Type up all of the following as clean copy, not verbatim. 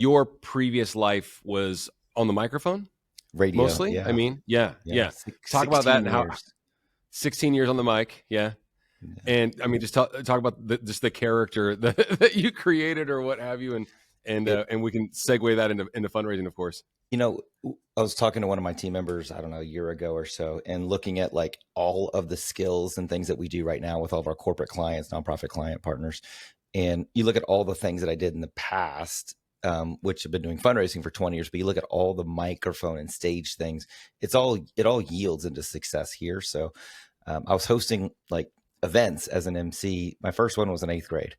your previous life was on the microphone Radio. mostly. Yeah. I mean, yeah. Talk about 16 that and how years. 16 years on the mic. Yeah. And I mean, just talk about just the character that you created or what have you. And we can segue that into fundraising, of course. You know, I was talking to one of my team members, I don't know, a year ago or so, and looking at like all of the skills and things that we do right now with all of our corporate clients, nonprofit client partners. And you look at all the things that I did in the past, which have been doing fundraising for 20 years, but you look at all the microphone and stage things, it all yields into success here. So I was hosting like events as an MC. My first one was in 8th grade.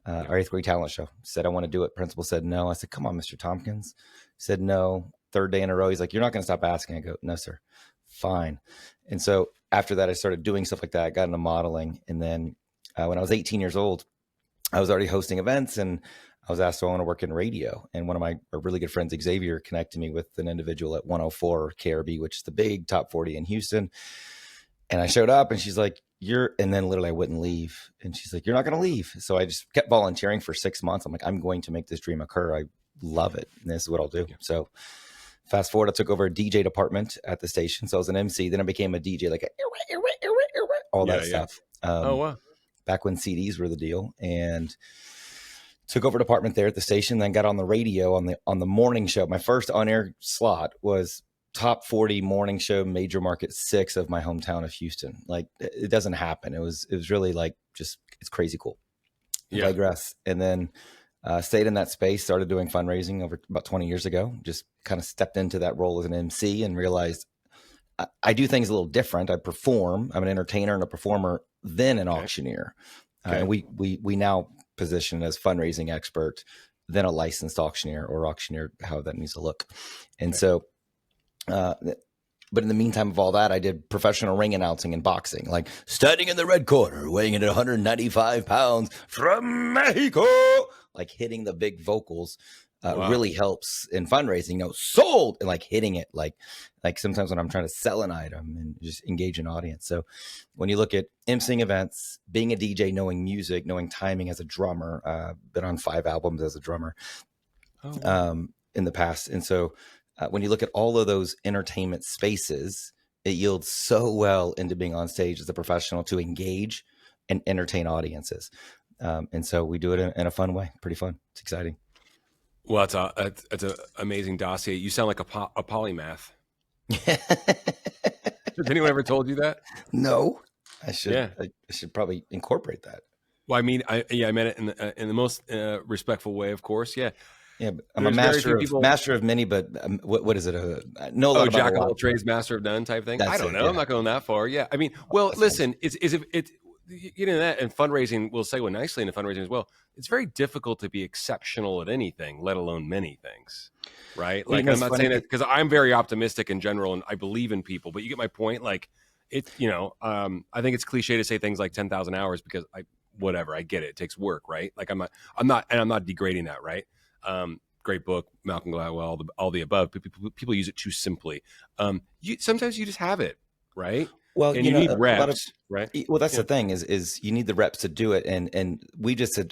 Our 8th grade talent show. Said, I want to do it. Principal said no. I said, come on, Mr. Tompkins. He said no. 3rd day in a row, he's like, you're not going to stop asking. I go, no, sir. Fine. And so after that, I started doing stuff like that. I got into modeling. And then when I was 18 years old, I was already hosting events, and I was asked, do I want to work in radio? And one of my really good friends, Xavier, connected me with an individual at 104 KRB, which is the big top 40 in Houston. And I showed up, and she's like, and then literally I wouldn't leave. And she's like, you're not going to leave. So I just kept volunteering for 6 months. I'm like, I'm going to make this dream occur. I love it. And this is what I'll do. Yeah. So fast forward, I took over a DJ department at the station. So I was an MC. Then I became a DJ, like all that stuff. Oh, wow. Back when CDs were the deal, and took over department there at the station. Then got on the radio on the morning show. My first on-air slot was top 40 morning show, major market 6 of my hometown of Houston. Like, it doesn't happen. It was really like, just, it's crazy cool. Yeah. I digress. And then stayed in that space, started doing fundraising over about 20 years ago, just kind of stepped into that role as an MC and realized I do things a little different. I perform. I'm an entertainer and a performer, then an auctioneer. And we now position as fundraising expert, then a licensed auctioneer, or auctioneer, how that needs to look. And so, but in the meantime of all that, I did professional ring announcing and boxing, like standing in the red corner, weighing in at 195 pounds from Mexico, like hitting the big vocals. Really helps in fundraising, sold, and like hitting it, like sometimes when I'm trying to sell an item and just engage an audience. So when you look at emceeing events, being a DJ, knowing music, knowing timing as a drummer, been on 5 albums as a drummer in the past. And so when you look at all of those entertainment spaces, it yields so well into being on stage as a professional to engage and entertain audiences. And so we do it in a fun way. Pretty fun. It's exciting. Well, it's an amazing dossier. You sound like a polymath. Has anyone ever told you that? No, I should. Yeah. I should probably incorporate that. Well, I mean, I meant it in the most respectful way, of course. Yeah. Yeah, I'm a master of many, but what is it? Jack of all trades, master of none type thing. I don't know. Yeah. I'm not going that far. Yeah. I mean, well, listen, it's getting that, and fundraising will segue nicely into fundraising as well. It's very difficult to be exceptional at anything, let alone many things, right? Like, I'm not saying that because I'm very optimistic in general and I believe in people, but you get my point. Like, it's, I think it's cliche to say things like 10,000 hours because I get it. It takes work, right? Like I'm not degrading that, right? Great book, Malcolm Gladwell, all the above. People use it too simply. Sometimes you just have it, right? Well, and you need reps, right? Well, that's the thing is you need the reps to do it. And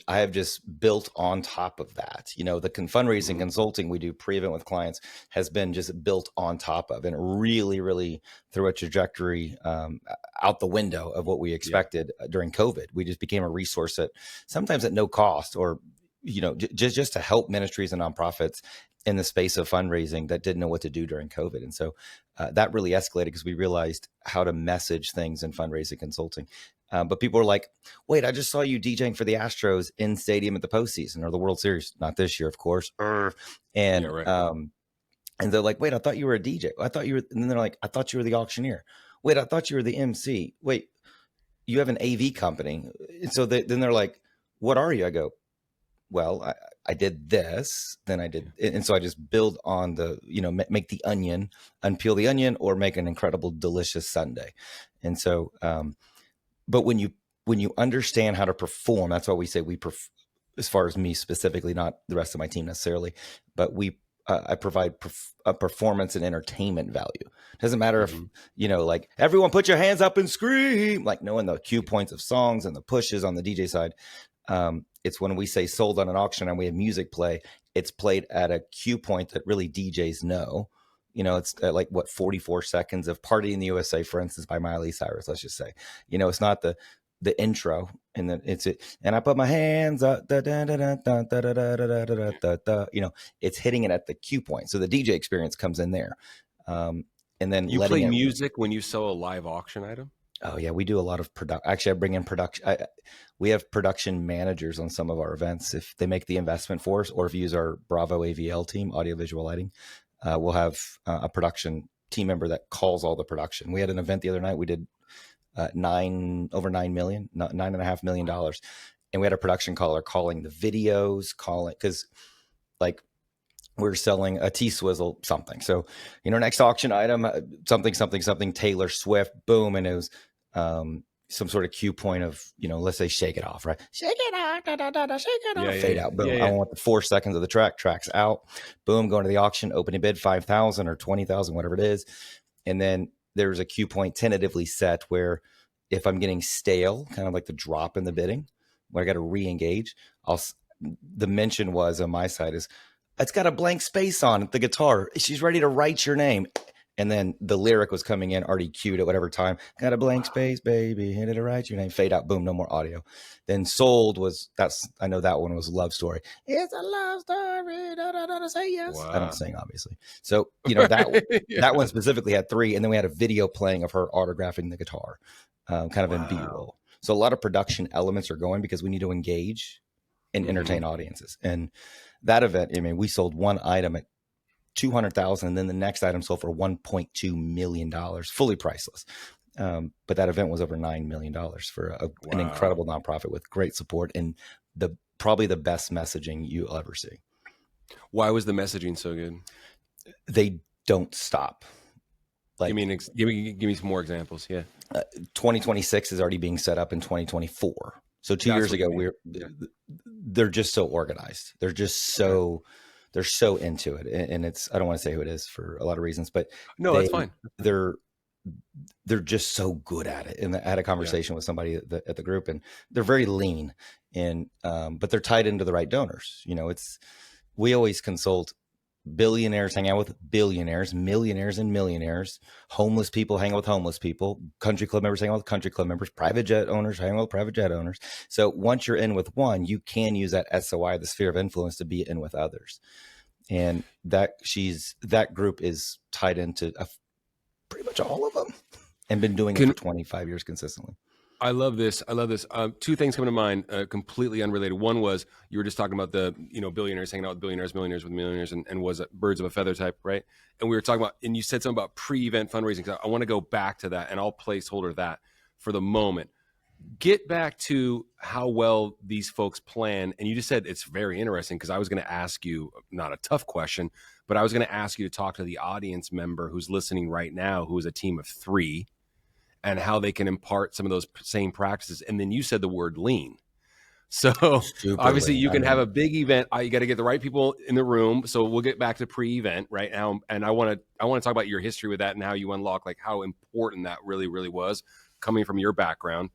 I have just built on top of that, the fundraising consulting we do pre-event with clients has been just built on top of, and really, really threw a trajectory out the window of what we expected during COVID. We just became a resource that sometimes at no cost, or, just to help ministries and nonprofits in the space of fundraising that didn't know what to do during COVID. And so that really escalated because we realized how to message things in fundraising consulting. But people were like, wait, I just saw you DJing for the Astros in stadium at the postseason or the World Series. Not this year, of course. And they're like, wait, I thought you were a DJ. I thought you were, and then they're like, I thought you were the auctioneer. Wait, I thought you were the MC. Wait, you have an AV company. And so then they're like, what are you? I go, well, I did this, then I did. And so I just build on the, make the onion, unpeel the onion, or make an incredible, delicious sundae. And so, but when you understand how to perform, that's why we say as far as me specifically, not the rest of my team necessarily, but I provide a performance and entertainment value. It doesn't matter if, like everyone put your hands up and scream, like knowing the cue points of songs and the pushes on the DJ side. It's when we say sold on an auction and we have music play, it's played at a cue point that really DJs know. It's like 44 seconds of Party in the USA, for instance, by Miley Cyrus, let's just say. It's not the intro, and then and I put my hands up, it's hitting it at the cue point. So the DJ experience comes in there. And then you play music when you sell a live auction item? Oh yeah, we do a lot of production. Actually, I bring in production. We have production managers on some of our events. If they make the investment for us, or if you use our Bravo AVL team, audio visual lighting, we'll have a production team member that calls all the production. We had an event the other night. We did over $9.5 million, and we had a production caller calling the videos, because like we're selling a T-Swizzle something. So, next auction item, something, Taylor Swift, boom. And it was some sort of cue point of, let's say Shake It Off, right? Shake it off, da, da, da, da, shake it off, fade out, boom. I want the 4 seconds of the tracks out, boom, going to the auction, opening bid 5,000 or 20,000, whatever it is. And then there's a cue point tentatively set where if I'm getting stale, kind of like the drop in the bidding, where I got to re-engage, the mention was on my side is, it's got a blank space on the guitar. She's ready to write your name. And then the lyric was coming in already queued at whatever time. Got a blank space, baby. Hit it to write your name. Fade out. Boom. No more audio. Then Sold I know that one was Love Story. It's a love story. Da, da, da, da, say yes. Wow. I don't sing, obviously. So, that one specifically had 3. And then we had a video playing of her autographing the guitar, kind of in B-roll. So a lot of production elements are going because we need to engage and entertain audiences. And that event, we sold one item at $200,000, and then the next item sold for $1.2 million, fully priceless. But that event was over $9 million for an incredible nonprofit with great support and probably the best messaging you'll ever see. Why was the messaging so good? They don't stop. Give me some more examples. Yeah. 2026 is already being set up in 2024. So 2 years ago, they're just so organized. They're just they're so into it. And I don't want to say who it is for a lot of reasons, but no, that's fine. They're just so good at it. And I had a conversation with somebody at the group, and they're very lean but they're tied into the right donors. We always consult billionaires hang out with billionaires, millionaires and millionaires, homeless people hang out with homeless people, country club members hang out with country club members, private jet owners hang out with private jet owners. So once you're in with one, you can use that SOI, the sphere of influence, to be in with others. And that group is tied into pretty much all of them and been doing it for 25 years consistently. I love this. 2 things come to mind, completely unrelated. One was you were just talking about the billionaires hanging out with billionaires, millionaires with millionaires, and was it birds of a feather type, right? And we were talking about, and you said something about pre-event fundraising. I want to go back to that, and I'll placeholder that for the moment. Get back to how well these folks plan. And you just said it's very interesting, because I was going to ask you, not a tough question, but I was going to ask you to talk to the audience member who's listening right now, who is a team of 3. And how they can impart some of those same practices. And then you said the word lean. So obviously you can have a big event. You got to get the right people in the room. So we'll get back to pre-event right now. And I want to talk about your history with that and how you unlock, like, how important that really, really was coming from your background.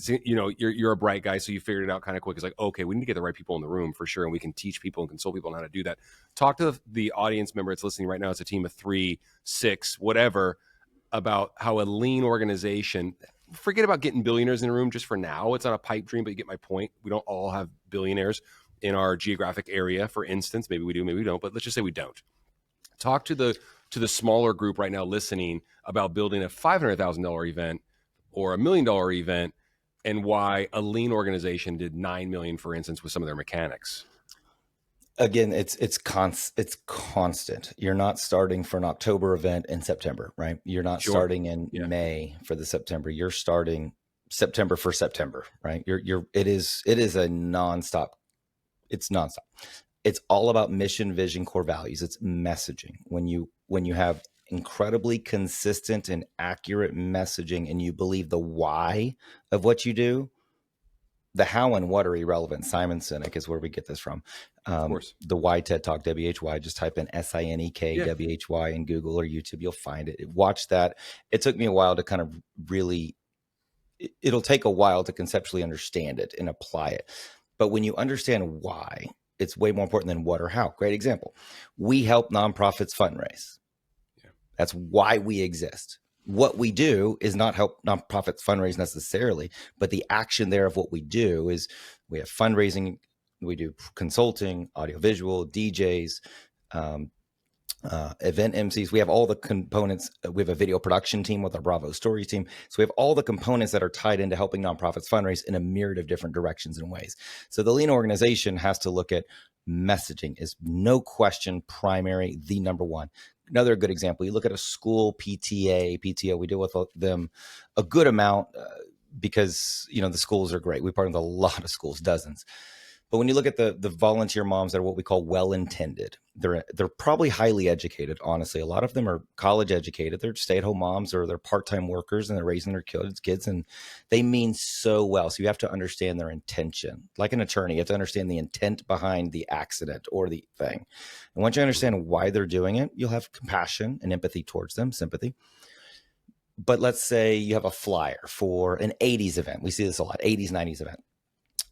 You're a bright guy, so you figured it out kind of quick. It's like, okay, we need to get the right people in the room for sure. And we can teach people and consult people on how to do that. Talk to the audience member that's listening right now. It's a team of 3, 6, whatever, about how a lean organization, forget about getting billionaires in the room just for now. It's not a pipe dream, but you get my point. We don't all have billionaires in our geographic area, for instance. Maybe we do, maybe we don't, but let's just say we don't. Talk to the smaller group right now listening about building a $500,000 event or $1 million event, and why a lean organization did $9 million, for instance, with some of their mechanics. Again, it's constant. You're not starting for an October event in September, right? You're not starting in May for the September. You're starting September for September, right? It is a nonstop. It's nonstop. It's all about mission, vision, core values. It's messaging. When you have incredibly consistent and accurate messaging, and you believe the why of what you do, the how and what are irrelevant. Simon Sinek is where we get this from. Of course. The Why TED Talk, WHY, just type in SINEK, WHY in Google or YouTube. You'll find it. Watch that. It took me a while to kind of really, it'll take a while to conceptually understand it and apply it. But when you understand why, it's way more important than what or how. Great example. We help nonprofits fundraise. Yeah. That's why we exist. What we do is not help nonprofits fundraise necessarily, but the action there of what we do is we have fundraising, we do consulting, audiovisual, DJs, event MCs. We have all the components. We have a video production team with our Bravo Stories team. So we have all the components that are tied into helping nonprofits fundraise in a myriad of different directions and ways. So the lean organization has to look at messaging is no question primary, the number one. Another good example, you look at a school PTO, we deal with them a good amount because, the schools are great. We partner with a lot of schools, dozens. But when you look at the volunteer moms that are what we call well-intended, they're probably highly educated, honestly. A lot of them are college educated. They're stay-at-home moms or they're part-time workers and they're raising their kids and they mean so well. So you have to understand their intention. Like an attorney, you have to understand the intent behind the accident or the thing. And once you understand why they're doing it, you'll have compassion and empathy towards them, sympathy. But let's say you have a flyer for an 80s event. We see this a lot, 80s, 90s event.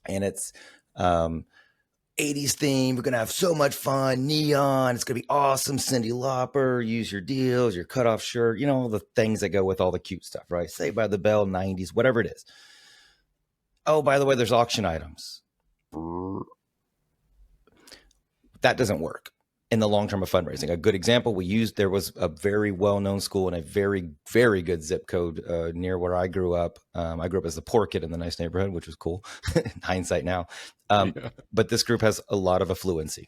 And it's 80s theme. We're going to have so much fun. Neon. It's going to be awesome. Cyndi Lauper, use your deals, your cutoff shirt, all the things that go with all the cute stuff, right? Saved by the Bell, 90s, whatever it is. Oh, by the way, there's auction items. That doesn't work in the long term of fundraising. A good example there was a very well-known school in a very, very good zip code near where I grew up. I grew up as a poor kid in the nice neighborhood, which was cool. Hindsight now. But this group has a lot of affluency.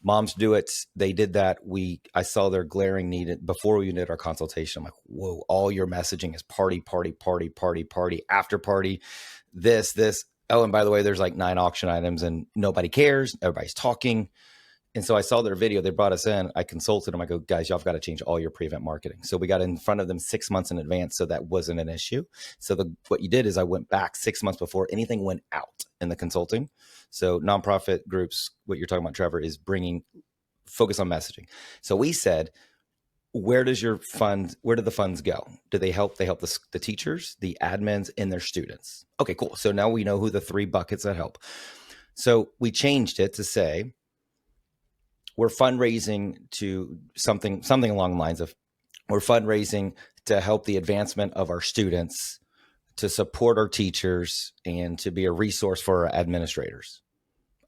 Moms do it. They did that. I saw their glaring need before we did our consultation. I'm like, whoa, all your messaging is party, party, party, party, party, after party, this. Oh, and by the way, there's like 9 auction items and nobody cares. Everybody's talking. And so I saw their video. They brought us in. I consulted them. I go, guys, y'all have got to change all your pre-event marketing. So we got in front of them 6 months in advance. So that wasn't an issue. So what you did is I went back 6 months before anything went out in the consulting. So nonprofit groups, what you're talking about, Trevor, is focus on messaging. So we said, where do the funds go? Do they help? They help the teachers, the admins, and their students. Okay, cool. So now we know who the 3 buckets that help. So we changed it to say, we're fundraising to something along the lines of we're fundraising to help the advancement of our students, to support our teachers, and to be a resource for our administrators.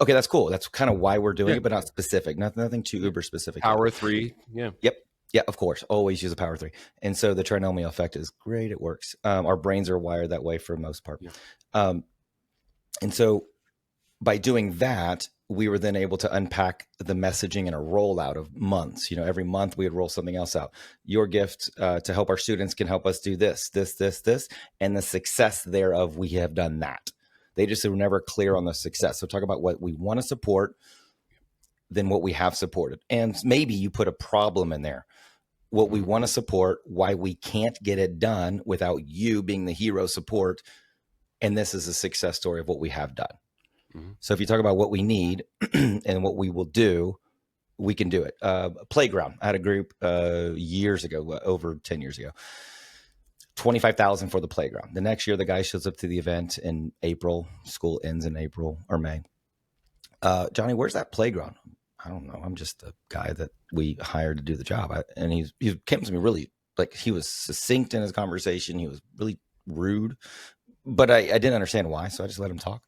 Okay, that's cool. That's kind of why we're doing it, but not specific. Nothing too uber specific. Power 3. Yeah. Yep. Yeah, of course. Always use a power 3. And so the trinomial effect is great. It works. Our brains are wired that way for the most part. Yeah. And so by doing that, we were then able to unpack the messaging in a rollout of months. Every month we would roll something else out. Your gift to help our students can help us do this, and the success thereof, we have done that. They just were never clear on the success. So talk about what we want to support, then what we have supported. And maybe you put a problem in there. What we want to support, why we can't get it done without you being the hero support. And this is a success story of what we have done. So if you talk about what we need and what we will do, we can do it. Playground. I had a group years ago, over 10 years ago, $25,000 for the playground. The next year, the guy shows up to the event in April. School ends in April or May. Johnny, where's that playground? I don't know. I'm just the guy that we hired to do the job. And he came to me really, he was succinct in his conversation. He was really rude, but I didn't understand why. So I just let him talk.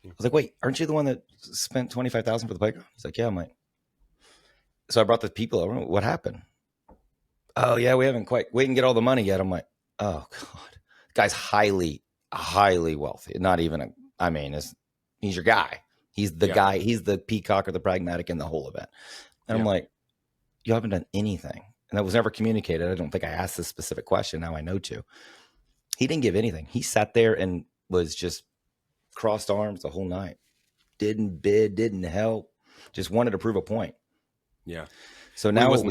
I was like, wait, aren't you the one that spent $25,000 for the playground? He's like, yeah. I'm like, so I brought the people over. What happened? Oh yeah, we didn't get all the money yet. I'm like, oh God, guy's highly, highly wealthy. Not even he's your guy. He's the guy. He's the peacock or the pragmatic in the whole event. And I'm like, you haven't done anything. And that was never communicated. I don't think I asked this specific question. Now I know to. He didn't give anything. He sat there and was just crossed arms the whole night. Didn't bid, didn't help. Just wanted to prove a point. Yeah. So now he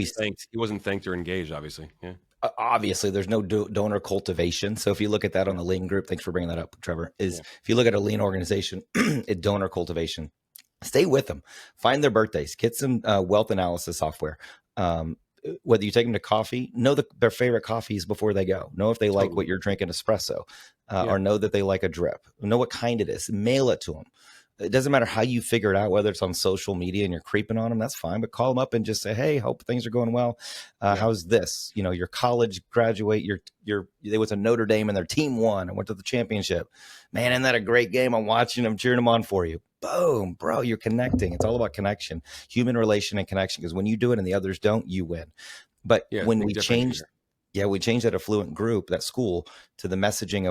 wasn't thanked or engaged, obviously. Yeah. Obviously, there's no donor cultivation. So if you look at that on the lean group, thanks for bringing that up, Trevor, if you look at a lean organization, donor cultivation, stay with them, find their birthdays, get some wealth analysis software. Whether you take them to coffee, know their favorite coffees before they go. Know if they like what you're drinking, espresso, or know that they like a drip. Know what kind it is. Mail it to them. It doesn't matter how you figure it out, whether it's on social media and you're creeping on them, that's fine. But call them up and just say, hey, hope things are going well. How's this? You know, your college graduate, they went to Notre Dame and their team won and went to the championship. Man, isn't that a great game? I'm watching them, cheering them on for you. Boom, bro, you're connecting. It's all about connection, human relation and connection. Because when you do it and the others don't, you win. But when we changed that affluent group, that school, to the messaging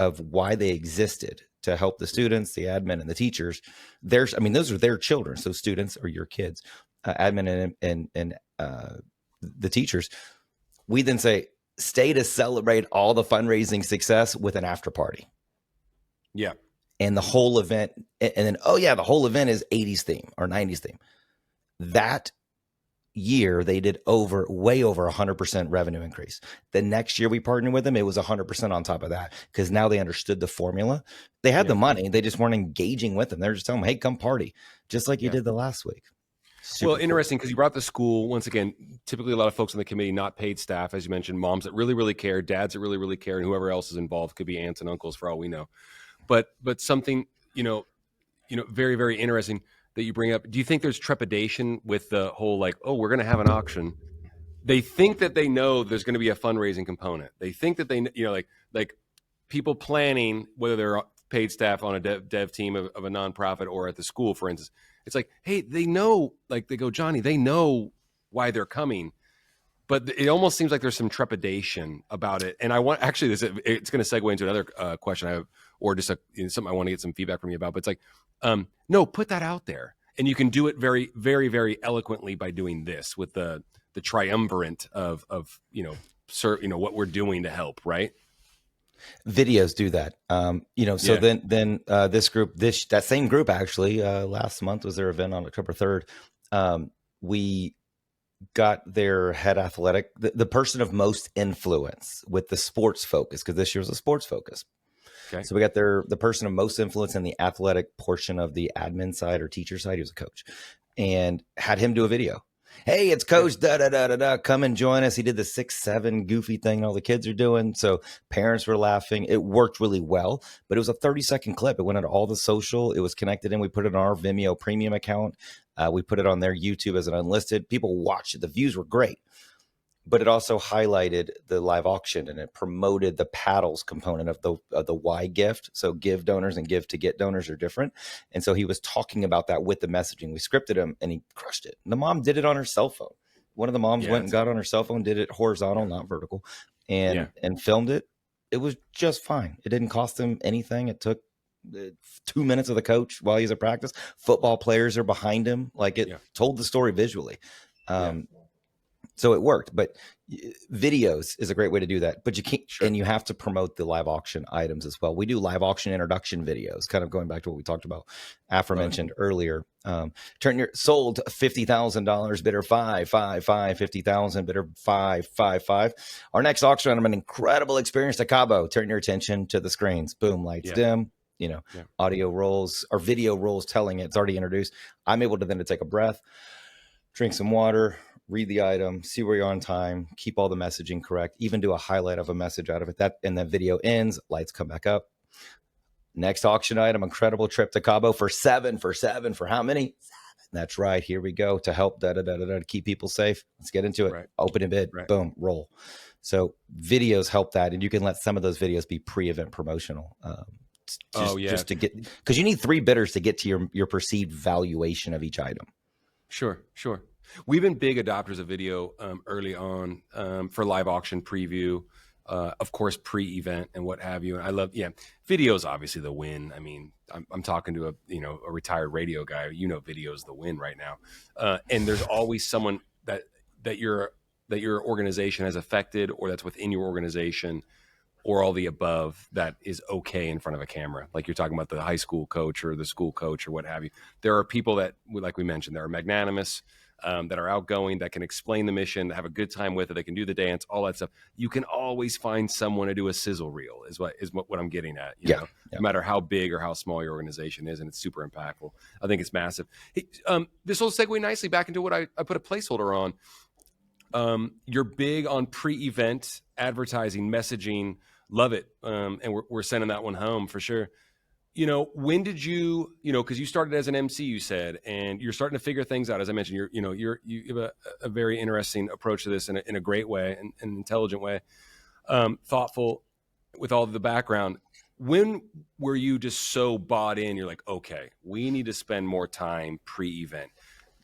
of why they existed, to help the students, the admin, and the teachers. Those are their children. So students are your kids, admin and the teachers. We then say, stay to celebrate all the fundraising success with an after party. Yeah. And the whole event, and then, the whole event is 80s theme or 90s theme. That year they did way over 100% revenue increase. The next year we partnered with them, it was 100% on top of that, because now they understood the formula. They had the money, they just weren't engaging with them. They're just telling them, hey, come party, just like you did the last week. Super interesting, because you brought the school, once again, typically a lot of folks on the committee, not paid staff, as you mentioned, moms that really, really care, dads that really, really care, and whoever else is involved, could be aunts and uncles for all we know. But something, very, very interesting that you bring up. Do you think there's trepidation with the whole, like, oh, we're going to have an auction? They think that they know there's going to be a fundraising component. They think that they, like people planning, whether they're paid staff on a dev team of a nonprofit or at the school, for instance, it's like, hey, they know, like they go, Johnny, they know why they're coming, but it almost seems like there's some trepidation about it. And I want, actually, it's going to segue into another question I have, or just something I want to get some feedback from you about. But it's like, no, put that out there, and you can do it very, very, very eloquently by doing this with the triumvirate of what we're doing to help, right? Videos do that. So then this group, that same group, actually, last month was their event on October 3rd. We got their head athletic, the person of most influence with the sports focus, because this year was a sports focus. Okay. So we got the person of most influence in the athletic portion of the admin side or teacher side. He was a coach, and had him do a video. Hey, it's Coach come and join us. He did the 6-7 goofy thing all the kids are doing. So parents were laughing. It worked really well, but it was a 30-second clip. It went on all the social. It was connected in. We put it on our Vimeo premium account. We put it on their YouTube as an unlisted. People watched it. The views were great, but it also highlighted the live auction, and it promoted the paddles component of the why gift. So give donors and give to get donors are different. And so he was talking about that with the messaging. We scripted him, and he crushed it. And the mom did it on her cell phone. One of the moms went and got on her cell phone, did it horizontal, not vertical, and filmed it. It was just fine. It didn't cost him anything. It took 2 minutes of the coach while he's at practice. Football players are behind him. Like, it told the story visually. So it worked, but videos is a great way to do that. But you can't, and you have to promote the live auction items as well. We do live auction introduction videos, kind of going back to what we talked about, aforementioned earlier. Sold $50,000, bidder 50,000, bidder 5. Our next auction item, an incredible experience to Cabo. Turn your attention to the screens. Boom, lights dim. Audio rolls or video rolls telling it's already introduced. I'm able to then to take a breath, drink some water, read the item, see where you're on time, keep all the messaging correct, even do a highlight of a message out of it. And then video ends, lights come back up. Next auction item, incredible trip to Cabo for seven for how many? 7. That's right. Here we go to help to keep people safe. Let's get into it. Right. Open a bid. Right. Boom, roll. So videos help that. And you can let some of those videos be pre-event promotional. Just to get, because you need 3 bidders to get to your perceived valuation of each item. Sure. We've been big adopters of video early on for live auction preview, of course, pre-event and what have you. And I love, video is obviously the win. I mean, I'm talking to a retired radio guy. Video is the win right now. And there's always someone that your organization has affected, or that's within your organization, or all the above, that is okay in front of a camera. Like you're talking about the high school coach or the school coach or what have you. There are people that, like we mentioned, that are magnanimous, that are outgoing, that can explain the mission, that have a good time with it, they can do the dance, all that stuff. You can always find someone to do a sizzle reel, is what I'm getting at. You know? No matter how big or how small your organization is, and it's super impactful. I think it's massive. Hey, this will segue nicely back into what I put a placeholder on. You're big on pre-event advertising, messaging. Love it. And we're sending that one home for sure. when did you, because you started as an MC, you said, and you're starting to figure things out. As I mentioned, you have a very interesting approach to this in a great way and an intelligent way, thoughtful with all of the background. When were you just so bought in? You're like, okay, we need to spend more time pre-event,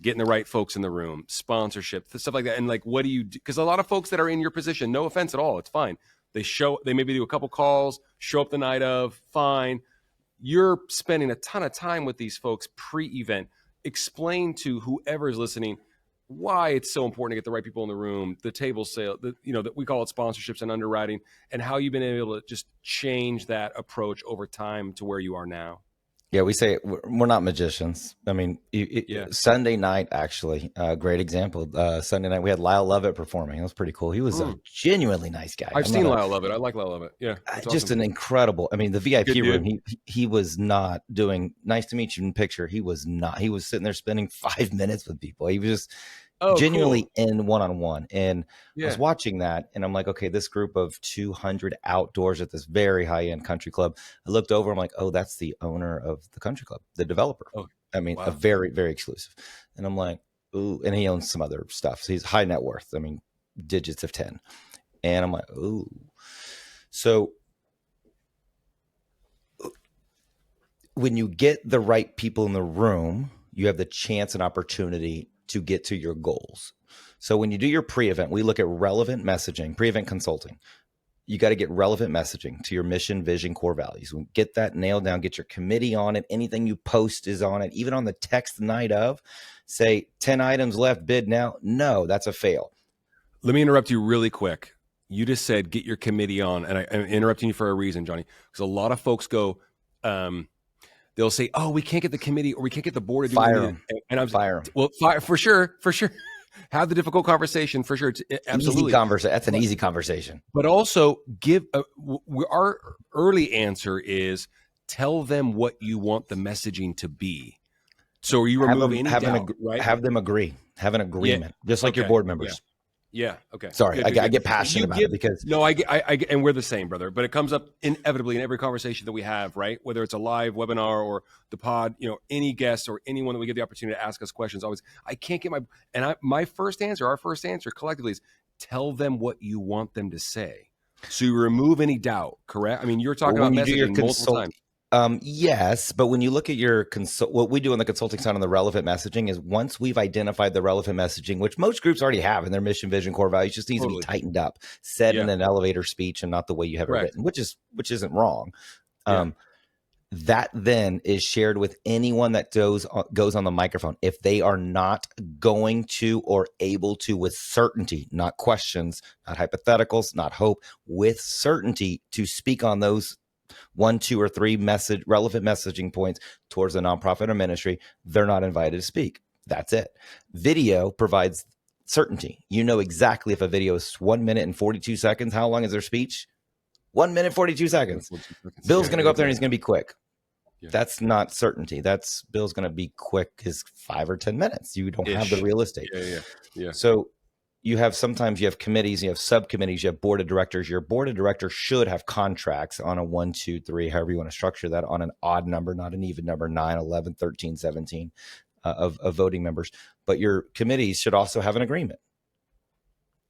getting the right folks in the room, sponsorship, stuff like that. And like, what do you do? Because a lot of folks that are in your position, no offense at all, it's fine. They maybe do a couple calls, show up the night of, fine. You're spending a ton of time with these folks pre-event. Explain to whoever is listening why it's so important to get the right people in the room, the table sale, that we call it sponsorships and underwriting, and how you've been able to just change that approach over time to where you are now. Yeah, we say we're not magicians. I mean, Sunday night, actually, great example. Sunday night, we had Lyle Lovett performing. It was pretty cool. He was a genuinely nice guy. I've seen Lyle Lovett. I like Lyle Lovett. Yeah. Just awesome. An incredible, I mean, the VIP room, he was not doing nice to meet you in picture. He was not. He was sitting there spending 5 minutes with people. He was just genuinely in one-on-one. And I was watching that and I'm like, okay, this group of 200 outdoors at this very high-end country club. I looked over, I'm like, oh, that's the owner of the country club, the developer. I mean, a very, very exclusive. And I'm like, ooh, and he owns some other stuff. So he's high net worth. I mean, digits of 10. And I'm like, ooh. So when you get the right people in the room, you have the chance and opportunity to get to your goals. So when you do your pre-event, we look at relevant messaging, pre-event consulting. You got to get relevant messaging to your mission, vision, core values. Get that nailed down, get your committee on it. Anything you post is on it. Even on the text the night of, say 10 items left, bid now. No, that's a fail. Let me interrupt you really quick. You just said, get your committee on, and I'm interrupting you for a reason, Johnny, because a lot of folks go, they'll say, "Oh, we can't get the committee, or we can't get the board to do fire them." And I'm fire them. Well, fire for sure. Have the difficult conversation for sure. It's absolutely That's an easy conversation. But also give our early answer is tell them what you want the messaging to be. So you remove any doubt, right? Have them agree. Have an agreement, just like your board members. Yeah. Okay. Sorry, I get passionate about it because and we're the same, brother. But it comes up inevitably in every conversation that we have, right? Whether it's a live webinar or the pod, any guest or anyone that we get the opportunity to ask us questions. Always, I can't get our first answer collectively is tell them what you want them to say. So you remove any doubt, correct? I mean, you're talking about messaging multiple times. Yes, but when you look at what we do on the consulting side on the relevant messaging is once we've identified the relevant messaging, which most groups already have in their mission, vision, core values, just needs to be tightened up, said in an elevator speech and not the way you have it written, which isn't wrong. That then is shared with anyone that goes on the microphone. If they are not going to or able to with certainty, not questions, not hypotheticals, not hope, with certainty to speak on those 1, 2, or 3 relevant messaging points towards a nonprofit or ministry, they're not invited to speak. That's it. Video provides certainty. You know exactly if a video is 1 minute and 42 seconds. How long is their speech? 1 minute, 42 seconds. Bill's going to go up there and he's going to be quick. That's not certainty. Bill's going to be quick is 5 or 10 minutes. You don't have the real estate. Yeah. So sometimes you have committees, you have subcommittees, you have board of directors. Your board of directors should have contracts on a 1, 2, 3, however you want to structure that, on an odd number, not an even number, 9, 11, 13, 17 of voting members. But your committees should also have an agreement.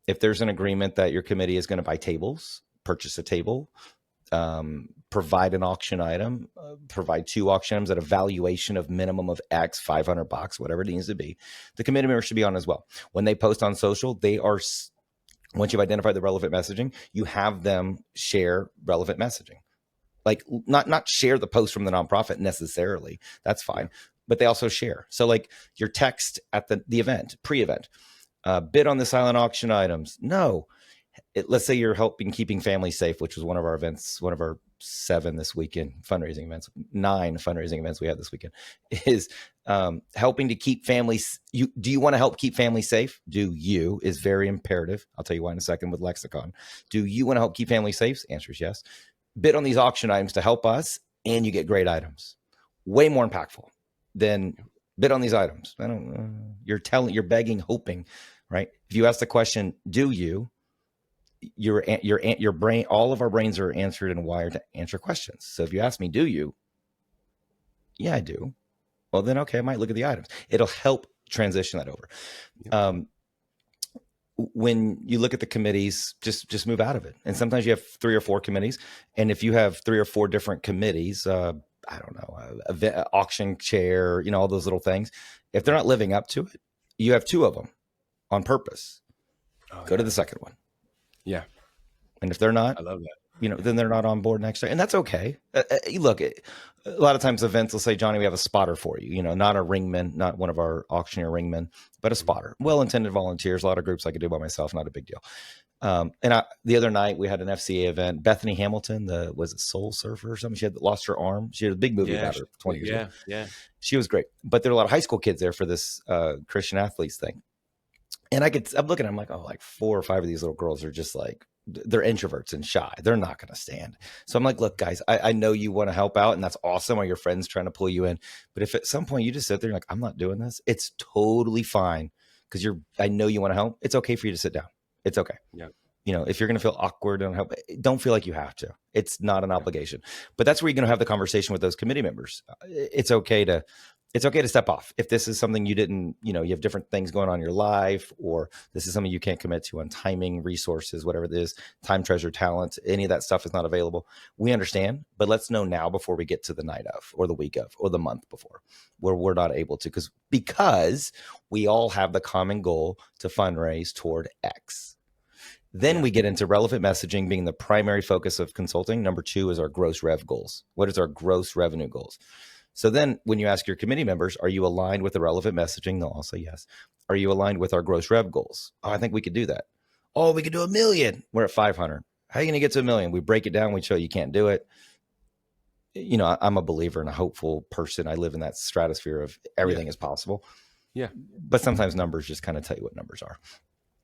If there's an agreement that your committee is going to buy tables, purchase a table, provide an auction item, provide 2 auction items at a valuation of minimum of X, $500, whatever it needs to be. The committee members should be on as well. When they post on social, once you've identified the relevant messaging, you have them share relevant messaging. Like not share the post from the nonprofit necessarily. That's fine. But they also share. So like your text at the event, pre-event, bid on the silent auction items. No. Let's say you're helping keeping families safe, which was one of our events, one of our 7 this weekend fundraising events, 9 fundraising events we had this weekend, is helping to keep families. Do you want to help keep families safe? Do you is very imperative. I'll tell you why in a second with lexicon. Do you want to help keep families safe? The answer is yes. Bid on these auction items to help us, and you get great items. Way more impactful than bid on these items. You're begging, hoping, right? If you ask the question, do you? Your brain, all of our brains are answered and wired to answer questions. So if you ask me, do you? Yeah, I do. Well, then, okay, I might look at the items. It'll help transition that over. Yep. When you look at the committees, just move out of it. And sometimes you have 3 or 4 committees. And if you have 3 or 4 different committees, I don't know, auction chair, all those little things, if they're not living up to it, you have 2 of them on purpose. Go to the second one. Yeah. And if they're not, I love that. Then they're not on board next year. And that's okay. Look, a lot of times events will say, Johnny, we have a spotter for you, not a ringman, not one of our auctioneer ringmen, but a spotter. Well-intended volunteers, a lot of groups I could do by myself, not a big deal. The other night we had an FCA event. Bethany Hamilton, was it Soul Surfer or something? She had lost her arm. She had a big movie about her 20 years ago. Yeah. She was great. But there were a lot of high school kids there for this Christian athletes thing. And I'm looking, I'm like, oh, like 4 or 5 of these little girls are just like, they're introverts and shy. They're not going to stand. So I'm like, look, guys, I know you want to help out and that's awesome. Are your friends trying to pull you in? But if at some point you just sit there and like, I'm not doing this, it's totally fine. Cause I know you want to help. It's okay for you to sit down. It's okay. Yeah. If you're going to feel awkward and help, don't feel like you have to. It's not an obligation, but that's where you're going to have the conversation with those committee members. It's okay to step off. If this is something you didn't, you have different things going on in your life, or this is something you can't commit to on timing, resources, whatever it is, time, treasure, talent, any of that stuff is not available. We understand, but let's know now before we get to the night of, or the week of, or the month before, where we're not able to, because we all have the common goal to fundraise toward X. Then we get into relevant messaging being the primary focus of consulting. Number 2 is our gross rev goals. What is our gross revenue goals? So then when you ask your committee members, are you aligned with the relevant messaging? They'll all say yes. Are you aligned with our gross rev goals? Oh, I think we could do that. Oh, we could do $1 million. We're at 500. How are you going to get to $1 million? We break it down. We show you can't do it. I'm a believer and a hopeful person. I live in that stratosphere of everything is possible. Yeah. But sometimes numbers just kind of tell you what numbers are.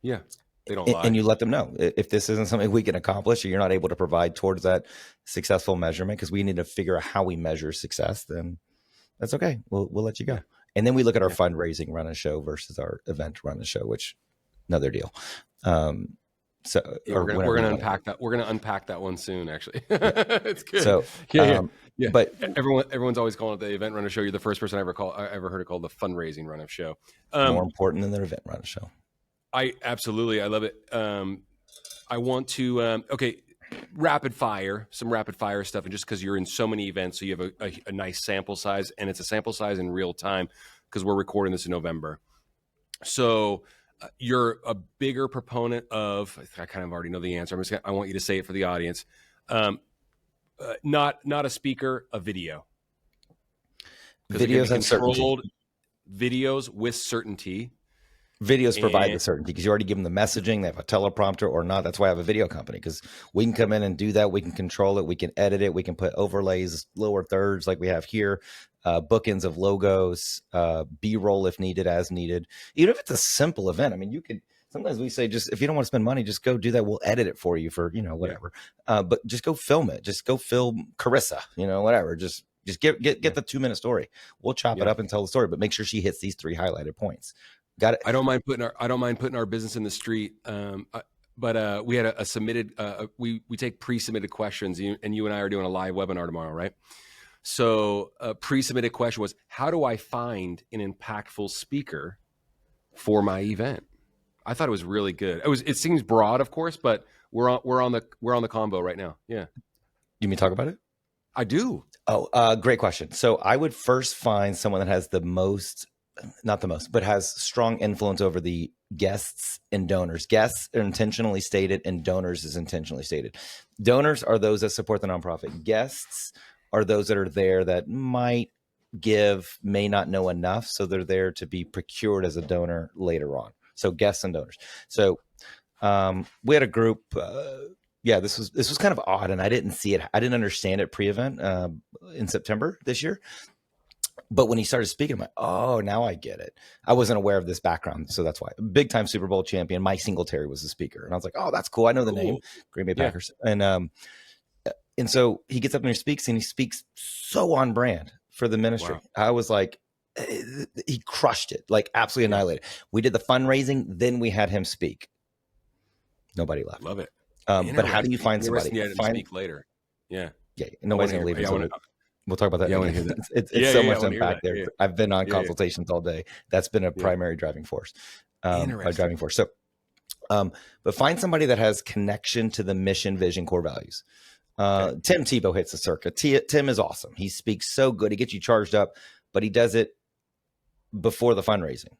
Yeah. They don't lie. And you let them know if this isn't something we can accomplish or you're not able to provide towards that successful measurement, because we need to figure out how we measure success, then that's okay. We'll let you go. And then we look at our fundraising run and show versus our event run and show, which another deal. We're going to unpack that. We're going to unpack that one soon, actually. It's good. So, yeah. But everyone's always calling it the event run and show. You're the first person I ever heard it called the fundraising run of show. More important than the event run and show. I love it. I want to, rapid fire stuff. And just because you're in so many events, so you have a nice sample size, and it's a sample size in real time because we're recording this in November. So you're a bigger proponent of, I kind of already know the answer. I want you to say it for the audience. Not a speaker, a video. Videos and certainty. Videos with certainty. Videos provide the certainty because you already give them the messaging. They have a teleprompter or not. That's why I have a video company, because we can come in and do that. We can control it. We can edit it. We can put overlays, lower thirds like we have here, bookends of logos, B-roll if needed, as needed. Even if it's a simple event. I mean, you could, sometimes we say, just if you don't want to spend money, just go do that. We'll edit it for you for, whatever. But just go film it. Just go film Carissa, whatever. Just get the 2-minute story. We'll chop it up and tell the story, but make sure she hits these 3 highlighted points. Got it. I don't mind putting our business in the street. But we had a submitted. We take pre-submitted questions, and you and I are doing a live webinar tomorrow, right? So a pre-submitted question was, how do I find an impactful speaker for my event? I thought it was really good. It seems broad, of course, but we're on the combo right now. Yeah. You mean talk about it? I do. Oh, great question. So I would first find someone that has but has strong influence over the guests and donors. Guests are intentionally stated and donors is intentionally stated. Donors are those that support the nonprofit. Guests are those that are there that might give, may not know enough. So they're there to be procured as a donor later on. So guests and donors. So we had a group, this was kind of odd, and I didn't see it. I didn't understand it pre-event in September this year. But when he started speaking, I'm like, oh, now I get it. I wasn't aware of this background, so that's why. Big time Super Bowl champion Mike Singletary was the speaker, and I was like, oh, that's cool. I know the name, Green Bay Packers, and so he gets up and he speaks so on brand for the ministry. Wow. I was like, he crushed it, like absolutely annihilated. We did the fundraising, then we had him speak. Nobody left. Love it. But how do you find somebody? Speak later. Yeah. Nobody's gonna leave. We'll talk about that. Yeah, I want to again. hear that. It's so much I to want to hear unpack that. there. Yeah, I've been on yeah, yeah. consultations all day. That's been a Yeah. primary driving force. Interesting. So, but find somebody that has connection to the mission, vision, core values. Okay. Tim Tebow hits the circuit. Tim is awesome. He speaks so good. He gets you charged up, but he does it before the fundraising.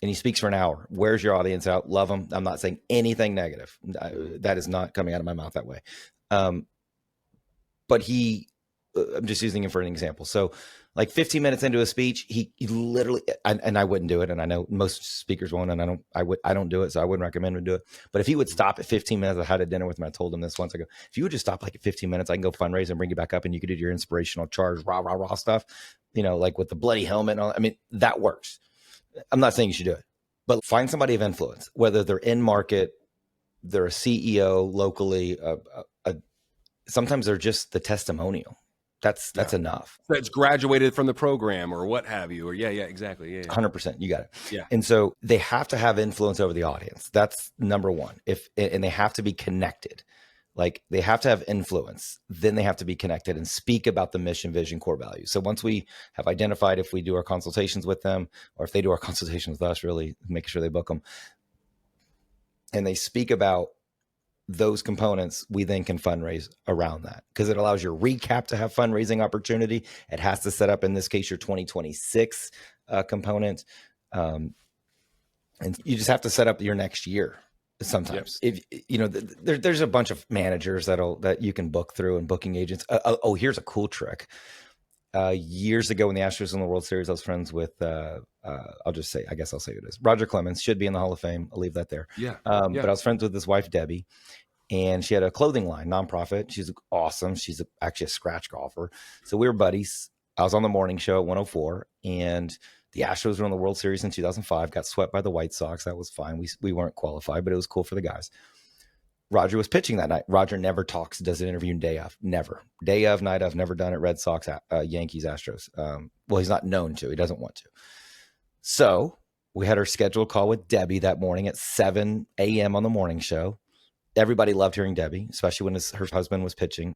And he speaks for an hour. Wears your audience out. Love him. I'm not saying anything negative. That is not coming out of my mouth that way. But I'm just using him for an example. So like 15 minutes into a speech, he literally, and I wouldn't do it. And I know most speakers won't, and I don't do it. So I wouldn't recommend him to do it. But if he would stop at 15 minutes, I had a dinner with him. I told him this once ago. If you would just stop like at 15 minutes, I can go fundraise and bring you back up and you could do your inspirational charge, rah stuff, like with the bloody helmet and all. I mean, that works. I'm not saying you should do it, but find somebody of influence, whether they're in market, they're a CEO locally, sometimes they're just the testimonial. That's enough. That's graduated from the program or what have you, or exactly. Yeah. 100%. You got it. Yeah. And so they have to have influence over the audience. That's number one. And they have to be connected. Like they have to have influence, then they have to be connected and speak about the mission, vision, core values. So once we have identified if we do our consultations with them, or if they do our consultations with us, really making sure they book them, and they speak about those components, we then can fundraise around that because it allows your recap to have fundraising opportunity. It has to set up, in this case, your 2026 component. And you just have to set up your next year. Sometimes, if there's a bunch of managers that you can book through and booking agents. Here's a cool trick. Years ago, when the Astros won the World Series, I was friends with. I'll just say, I guess I'll say who it is. Roger Clemens should be in the Hall of Fame. I'll leave that there. Yeah. But I was friends with his wife Debbie, and she had a clothing line, nonprofit. She's awesome. She's actually a scratch golfer. So we were buddies. I was on the morning show at 104, and the Astros won the World Series in 2005, got swept by the White Sox. That was fine. We weren't qualified, but it was cool for the guys. Roger was pitching that night. Roger never talks, does an interview day of. Never. Day of, night of, never done it. Red Sox, Yankees, Astros. Well, he's not known to. He doesn't want to. So we had our scheduled call with Debbie that morning at 7 a.m. on the morning show. Everybody loved hearing Debbie, especially when her husband was pitching.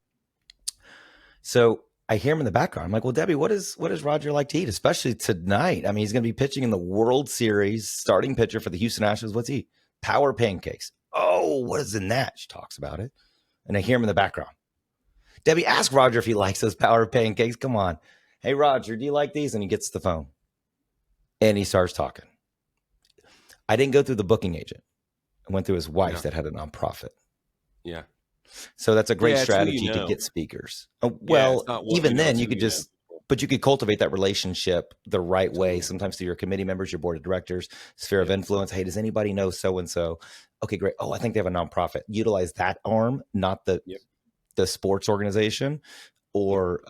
So I hear him in the background. I'm like, well, Debbie, what does Roger like to eat, especially tonight? I mean, he's going to be pitching in the World Series, starting pitcher for the Houston Astros. What's he eat? Power pancakes. Oh, what is in that? She talks about it. And I hear him in the background. Debbie, ask Roger if he likes those power pancakes. Come on. Hey, Roger, do you like these? And he gets the phone. And he starts talking. I didn't go through the booking agent. I went through his wife that had a nonprofit. Yeah. So that's a great strategy to get speakers. Even then you could just, but you could cultivate that relationship the right way. Sometimes through your committee members, your board of directors, sphere of influence. Hey, does anybody know so-and-so? Okay, great. Oh, I think they have a nonprofit. Utilize that arm, not the sports organization or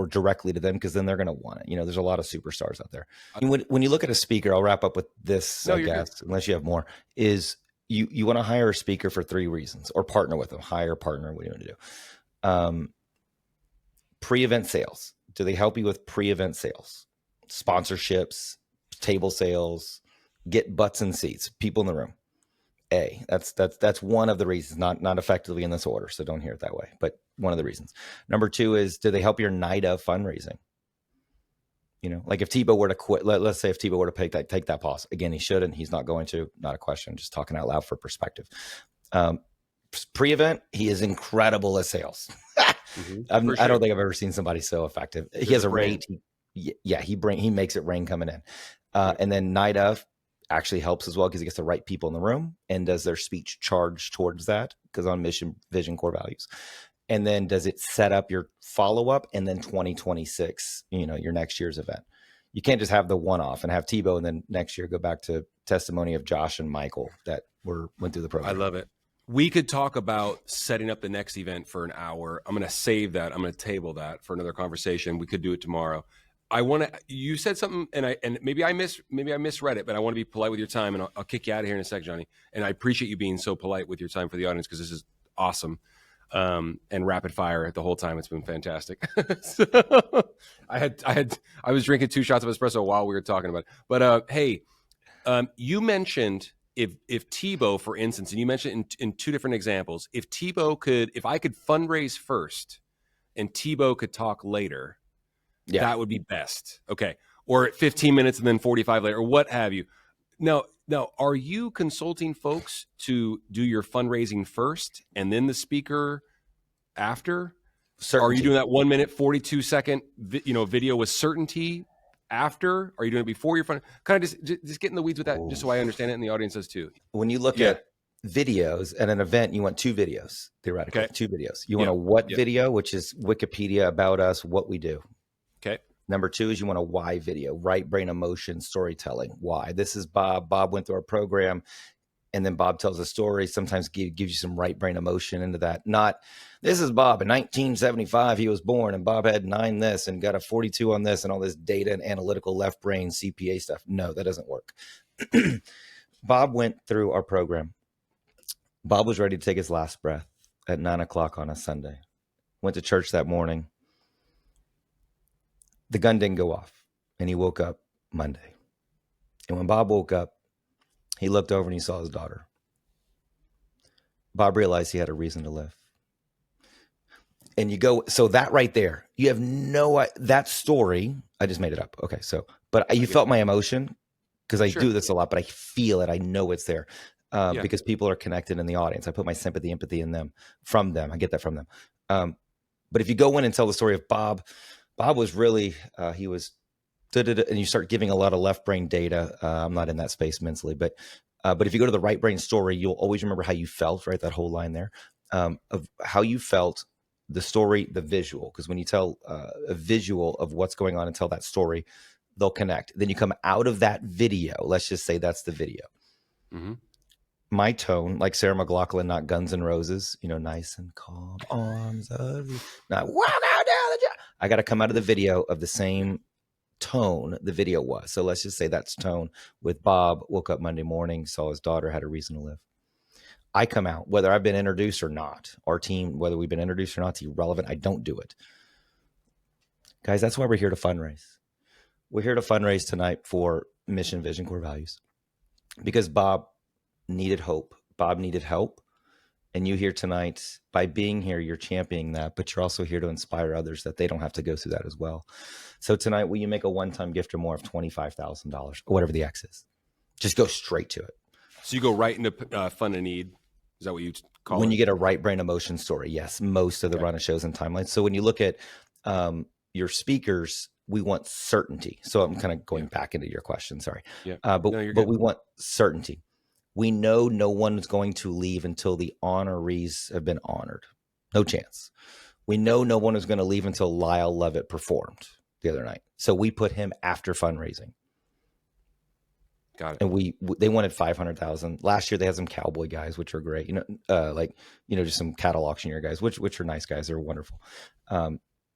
directly to them, because then they're going to want it. There's a lot of superstars out there. When you look at a speaker, I'll wrap up with this, I guess, unless you have more, is you want to hire a speaker for 3 reasons, or partner with them. Hire, partner, what do you want to do? Pre-event sales. Do they help you with pre-event sales? Sponsorships, table sales, get butts and seats, people in the room. That's one of the reasons, not effectively in this order, so don't hear it that way, but one of the reasons. Number 2 is, do they help your night of fundraising? Like if Tebow were to quit, let's say if Tebow were to take that pause, again, he shouldn't, he's not going to, not a question, just talking out loud for perspective. Pre-event, he is incredible at sales. I don't think I've ever seen somebody so effective. He has a rate. He makes it rain coming in. And then night of actually helps as well, because he gets the right people in the room and does their speech charge towards that, because on mission, vision, core values. And then does it set up your follow-up, and then 2026, your next year's event. You can't just have the one-off and have Tebow and then next year go back to testimony of Josh and Michael that went through the program. I love it. We could talk about setting up the next event for an hour. I'm going to save that. I'm going to table that for another conversation. We could do it tomorrow. You said something, and maybe I misread it, but I want to be polite with your time, and I'll kick you out of here in a sec, Johnny. And I appreciate you being so polite with your time for the audience, because this is awesome. And rapid fire the whole time. It's been fantastic. So, I was drinking 2 shots of espresso while we were talking about it. But hey, you mentioned if Tebow, for instance, and you mentioned in 2 different examples, if I could fundraise first and Tebow could talk later, Yeah. that would be best. Okay. Or 15 minutes and then 45 later, or what have you. Now, are you consulting folks to do your fundraising first and then the speaker after? Certainty. Are you doing that 1 minute, 42 second, video with certainty after? Are you doing it before your fund? Kind of just get in the weeds with that, just so I understand it and the audience does too. When you look at videos at an event, you want 2 videos, theoretically. Okay. 2 videos. You want a what video, which is Wikipedia about us, what we do. Okay. Number 2 is you want a why video, right brain emotion, storytelling. Why? This is Bob. Bob went through our program, and then Bob tells a story. Sometimes gives you some right brain emotion into that. Not, this is Bob. In 1975, he was born, and Bob had 9 this and got a 42 on this and all this data and analytical left brain CPA stuff. No, that doesn't work. Bob went through our program. Bob was ready to take his last breath at 9:00 on a Sunday. Went to church that morning. The gun didn't go off, and he woke up Monday. And when Bob woke up, he looked over and he saw his daughter. Bob realized he had a reason to live. And you go, so that right there, you have that story, I just made it up. Okay, but you felt my emotion, because I do this a lot, but I feel it. I know it's there because people are connected in the audience. I put my sympathy, empathy in them, from them. I get that from them. But if you go in and tell the story of Bob was really, he was, and you start giving a lot of left brain data. I'm not in that space mentally, but if you go to the right brain story, you'll always remember how you felt, right? That whole line there of how you felt, the story, the visual. Because when you tell a visual of what's going on and tell that story, they'll connect. Then you come out of that video. Let's just say that's the video. Mm-hmm. My tone, like Sarah McLachlan, not Guns N' Roses, nice and calm, arms of you. Not walk out down the job. I got to come out of the video of the same tone the video was. So let's just say that's tone with Bob, woke up Monday morning, saw his daughter, had a reason to live. I come out, whether I've been introduced or not, our team, whether we've been introduced or not, it's irrelevant. I don't do it. Guys, that's why we're here to fundraise. We're here to fundraise tonight for mission, vision, core values, because Bob needed hope. Bob needed help. And you here tonight, by being here, you're championing that, but you're also here to inspire others that they don't have to go through that as well. So tonight, will you make a one-time gift or more of $25,000 or whatever the X is? Just go straight to it. So you go right into fund a need. Is that what you call it? When you get a right brain emotion story, yes, most of the run of shows and timelines. So when you look at your speakers, we want certainty. So I'm kind of going back into your question. Sorry. Yeah. But we want certainty. We know no one is going to leave until the honorees have been honored. No chance. We know no one is going to leave until Lyle Lovett performed the other night. So we put him after fundraising. Got it. And they wanted 500,000. Last year they had some cowboy guys, which are great. Just some cattle auctioneer guys, which are nice guys. They're wonderful.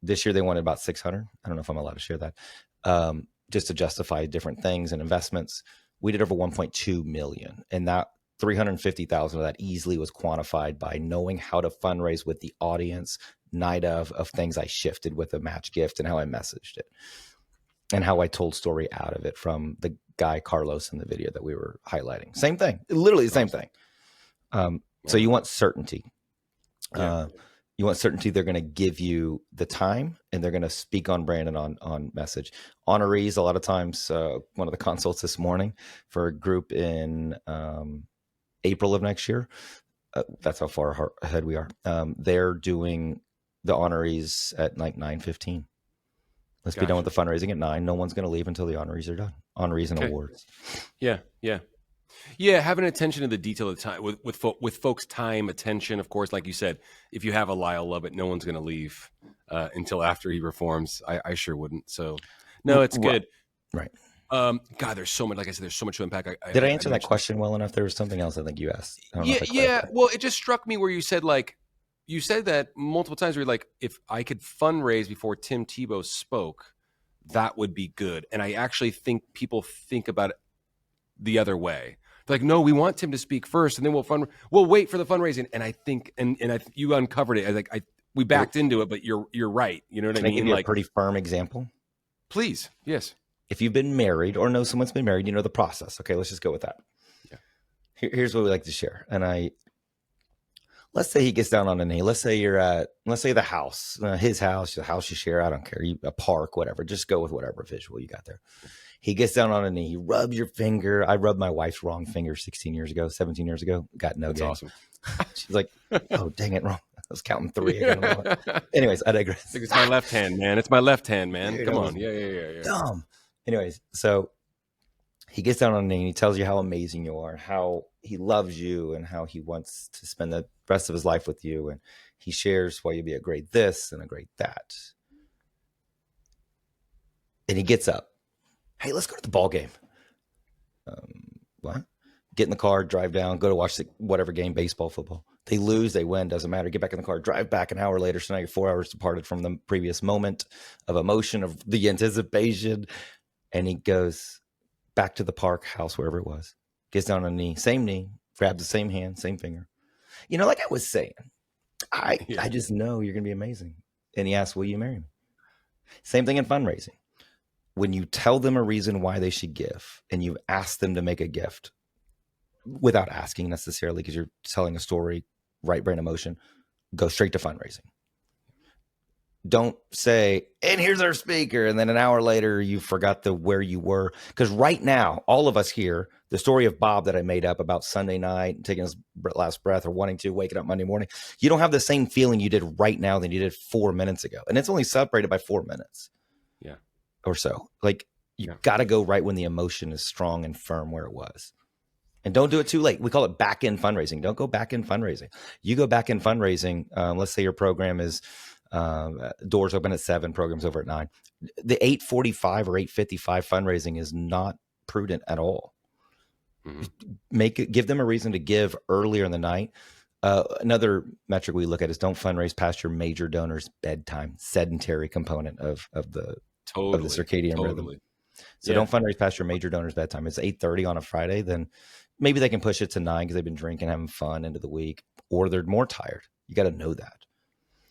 This year they wanted about 600. I don't know if I'm allowed to share that. Just to justify different things and investments. We did over 1.2 million, and that 350,000 of that easily was quantified by knowing how to fundraise with the audience night of things I shifted with a match gift and how I messaged it and how I told story out of it from the guy Carlos in the video that we were highlighting. Same thing, literally the same thing. So you want certainty. You want certainty. They're going to give you the time and they're going to speak on brand and on message. Honorees, a lot of times, one of the consults this morning for a group in April of next year, that's how far ahead we are. They're doing the honorees at like 9:15. Let's be done with the fundraising at 9. No one's going to leave until the honorees are done. Honorees and awards. Yeah, having attention to the detail of the time with folks' time, attention. Of course, like you said, if you have a Lyle Lovett, no one's going to leave until after he performs. I sure wouldn't. So, no, it's good. Right. God, there's so much. Like I said, there's so much to unpack. Did I answer that question well enough? There was something else I think you asked. Well, it just struck me where you said that multiple times. Where you're like, if I could fundraise before Tim Tebow spoke, that would be good. And I actually think people think about it the other way. They're like, no, we want Tim to speak first, and then we'll wait for the fundraising. And I think, you uncovered it. We backed into it, but you're right. You know what I mean? Can I give you a pretty firm example? Please, yes. If you've been married or know someone's been married, you know the process. Okay, let's just go with that. Yeah. Here's what we like to share, and let's say he gets down on a knee. Let's say you're at, let's say the house, his house, the house you share. I don't care. A park, whatever. Just go with whatever visual you got there. He gets down on a knee. He rubs your finger. I rubbed my wife's wrong finger 17 years ago. Got no That's game. awesome. She's like, oh, dang it, wrong. I was counting 3. Anyways, I digress. I think it's my left hand, man. It's my left hand, man. Dude, Come on. Yeah. Dumb. Anyways, so he gets down on a knee and he tells you how amazing you are, how he loves you, and how he wants to spend the rest of his life with you. And he shares why you'll be a great this and a great that. And he gets up. Hey, let's go to the ball game. What? Get in the car, drive down, go to watch whatever game, baseball, football. They lose, they win, doesn't matter. Get back in the car, drive back an hour later. So now you're 4 hours departed from the previous moment of emotion, of the anticipation. And he goes back to the park, house, wherever it was, gets down on a knee, grabs the same hand, same finger. Like I was saying, I just know you're going to be amazing. And he asks, will you marry me? Same thing in fundraising. When you tell them a reason why they should give and you ask them to make a gift without asking necessarily, because you're telling a story, right brain emotion, go straight to fundraising. Don't say, and here's our speaker, and then an hour later you forgot where you were. Because right now, all of us here, the story of Bob that I made up about Sunday night, taking his last breath or wanting to, waking up Monday morning, you don't have the same feeling you did right now than you did 4 minutes ago. And it's only separated by 4 minutes. Yeah. Or so. Like, you got to go right when the emotion is strong and firm where it was. And don't do it too late. We call it back end fundraising. Don't go back end fundraising. You go back end fundraising. Let's say your program is doors open at 7, programs over at 9. The 8:45 or 8:55 fundraising is not prudent at all. Mm-hmm. Give them a reason to give earlier in the night. Another metric we look at is don't fundraise past your major donor's bedtime, sedentary component of the circadian rhythm. So don't fundraise past your major donor's bedtime. It's 8:30 on a Friday, then maybe they can push it to 9 because they've been drinking, having fun into the week, or they're more tired. You got to know that.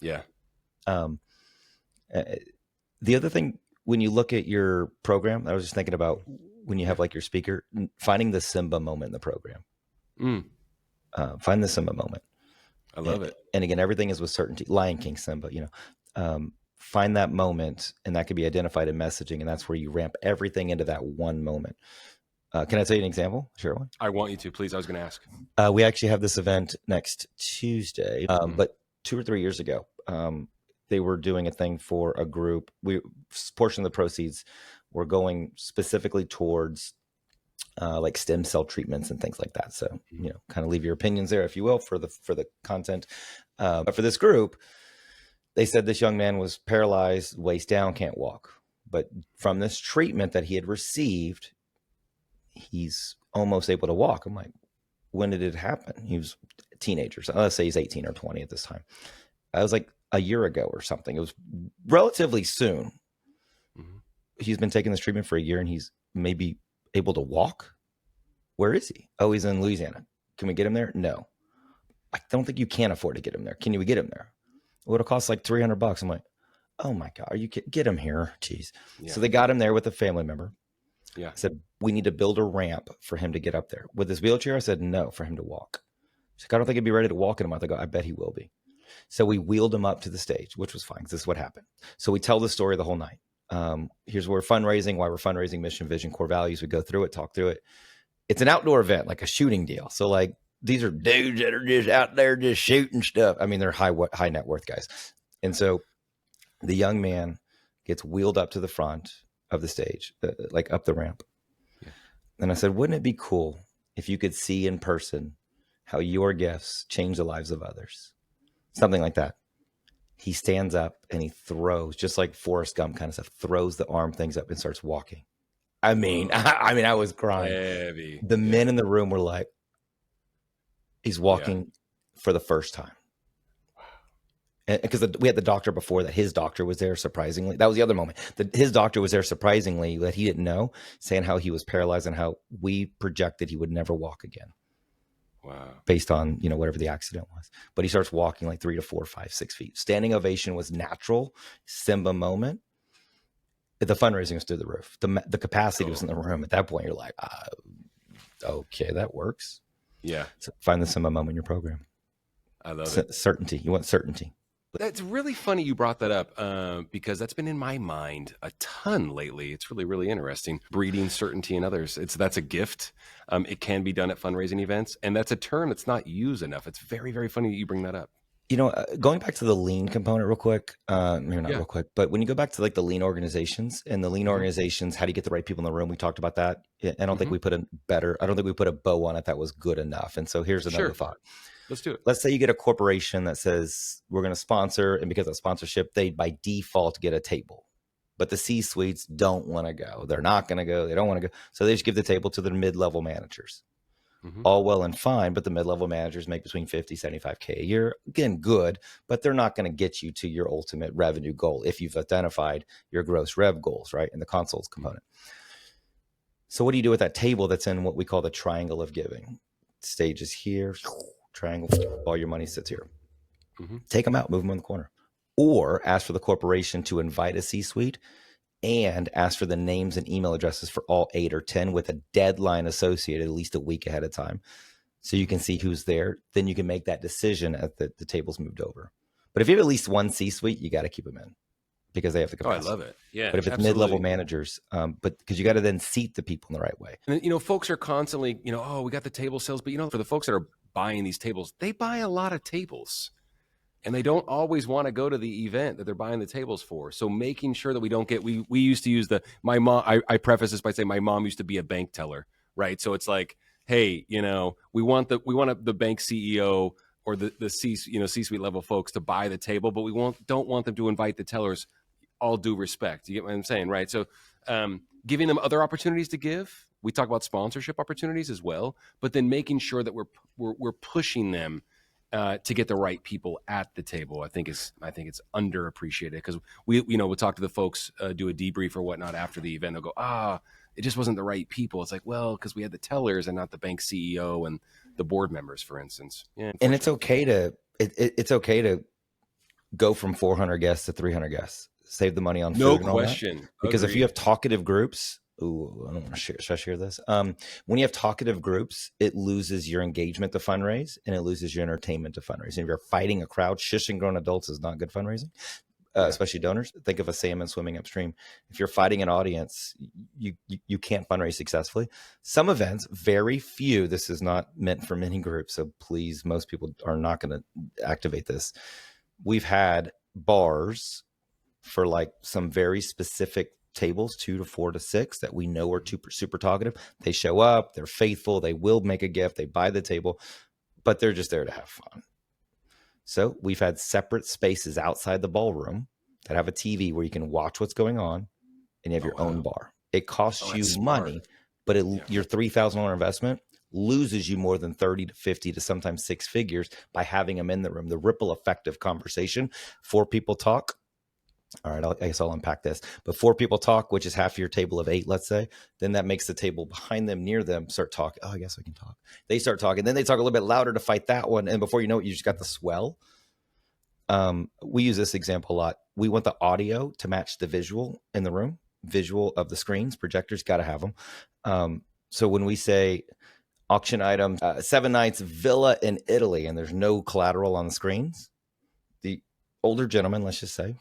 Yeah. The other thing, when you look at your program, I was just thinking about when you have like your speaker, finding the Simba moment in the program. Find the Simba moment. I love it. And again, everything is with certainty. Lion King, Simba, find that moment, and that could be identified in messaging. And that's where you ramp everything into that one moment. Can I tell you an example? Share one. I want you to, please. I was going to ask. We actually have this event next Tuesday, but 2 or 3 years ago, they were doing a thing for a group. Portion of the proceeds were going specifically towards like stem cell treatments and things like that. So, kind of leave your opinions there, if you will, for the content. But for this group, they said this young man was paralyzed, waist down, can't walk. But from this treatment that he had received, he's almost able to walk. I'm like, when did it happen? He was a teenager. So let's say he's 18 or 20 at this time. I was like a year ago or something. It was relatively soon. Mm-hmm. He's been taking this treatment for a year and he's maybe able to walk. Where is he? Oh, he's in Louisiana. Can we get him there? No. I don't think you can afford to get him there. Can we get him there? It would have cost like $300. I'm like, oh my God, are you kidding? Get him here. Jeez. Yeah. So they got him there with a family member. Yeah. I said, we need to build a ramp for him to get up there. With his wheelchair, I said, no, for him to walk. She's like, I don't think he'd be ready to walk in a month. I go, I bet he will be. So we wheeled him up to the stage, which was fine because this is what happened. So we tell the story the whole night. Here's where we're fundraising, why we're fundraising, mission, vision, core values. We go through it, talk through it. It's an outdoor event, like a shooting deal. So like these are dudes that are just out there just shooting stuff. I mean, they're high net worth guys. And so the young man gets wheeled up to the front of the stage, like up the ramp. Yeah. And I said, wouldn't it be cool if you could see in person how your gifts change the lives of others? Something like that. He stands up and he throws, just like Forrest Gump kind of stuff, throws the arm things up and starts walking. I mean, I was crying. Heavy. The men in the room were like, he's walking for the first time. Because we had the doctor before that. His doctor was there, surprisingly. That was the other moment. His doctor was there, surprisingly, that he didn't know, saying how he was paralyzed and how we projected he would never walk again. Wow. Based on, whatever the accident was. But he starts walking like 3 to 4, 5, 6 feet. Standing ovation was natural. Simba moment. The fundraising was through the roof. The capacity was in the room. At that point, you're like, okay, that works. Yeah. So find the Simba moment in your program. I love it. Certainty. You want certainty. That's really funny you brought that up because that's been in my mind a ton lately. It's really, really interesting. Breeding certainty in others. That's a gift. It can be done at fundraising events, and that's a term that's not used enough. It's very, very funny that you bring that up. Going back to the lean component real quick, maybe not real quick, but when you go back to like the lean organizations and the lean organizations, how do you get the right people in the room? We talked about that. I don't think we put a bow on it that was good enough. And so here's another thought. Let's do it. Let's say you get a corporation that says we're going to sponsor, and because of sponsorship, they by default get a table. But the C-suites don't want to go. They're not going to go. They don't want to go. So they just give the table to the mid-level managers. All well and fine, but the mid-level managers make between 50, 75K a year. Again, good, but they're not going to get you to your ultimate revenue goal if you've identified your gross rev goals, right? In the consoles component. So what do you do with that table that's in what we call the triangle of giving? Stage is here, triangle, all your money sits here. Take them out, move them in the corner. Or ask for the corporation to invite a C-suite and ask for the names and email addresses for all 8 or 10 with a deadline associated at least a week ahead of time. So you can see who's there. Then you can make that decision as the table's moved over. But if you have at least one C-suite, you got to keep them in because they have the capacity. Oh, I love it. Yeah. But if it's mid-level managers, but because you got to then seat the people in the right way. And then, folks are constantly, oh, we got the table sales, but for the folks that are buying these tables, they buy a lot of tables. And they don't always want to go to the event that they're buying the tables for. So making sure that we don't get, we used to use my mom, I preface this by saying my mom used to be a bank teller, right? So it's like, hey, we want the bank CEO or the C-suite level folks to buy the table, but we don't want them to invite the tellers. All due respect. You get what I'm saying, right? So giving them other opportunities to give. We talk about sponsorship opportunities as well, but then making sure that we're pushing them to get the right people at the table. I think it's underappreciated because we'll talk to the folks, do a debrief or whatnot after the event. They'll go, it just wasn't the right people. It's like, well, because we had the tellers and not the bank CEO and the board members, for instance. Yeah, and it's okay to go from 400 guests to 300 guests. Save the money on food. No question. Because if you have talkative groups, I don't want to share. Should I share this? When you have talkative groups, it loses your engagement to fundraise and it loses your entertainment to fundraise. And if you're fighting a crowd, shushing grown adults is not good fundraising, especially donors. Think of a salmon swimming upstream. If you're fighting an audience, you can't fundraise successfully. Some events, very few, this is not meant for many groups. So please, most people are not going to activate this. We've had bars for like some very specific tables, 2 to 4 to 6 that we know are super talkative. They show up, they're faithful, they will make a gift, they buy the table, but they're just there to have fun. So we've had separate spaces outside the ballroom that have a TV where you can watch what's going on and you have your own bar. It costs you money, but your $3,000 investment loses you more than 30 to 50 to sometimes 6 figures by having them in the room. The ripple effect of conversation, 4 people talk. All right, I guess I'll unpack this. But 4 people talk, which is half your table of 8, let's say. Then that makes the table behind them, near them, start talking. Oh, I guess I can talk. They start talking. Then they talk a little bit louder to fight that one. And before you know it, you just got the swell. We use this example a lot. We want the audio to match the visual in the room. Visual of the screens. Projectors, got to have them. So when we say auction item, 7 nights villa in Italy, and there's no collateral on the screens, the older gentleman, let's just say,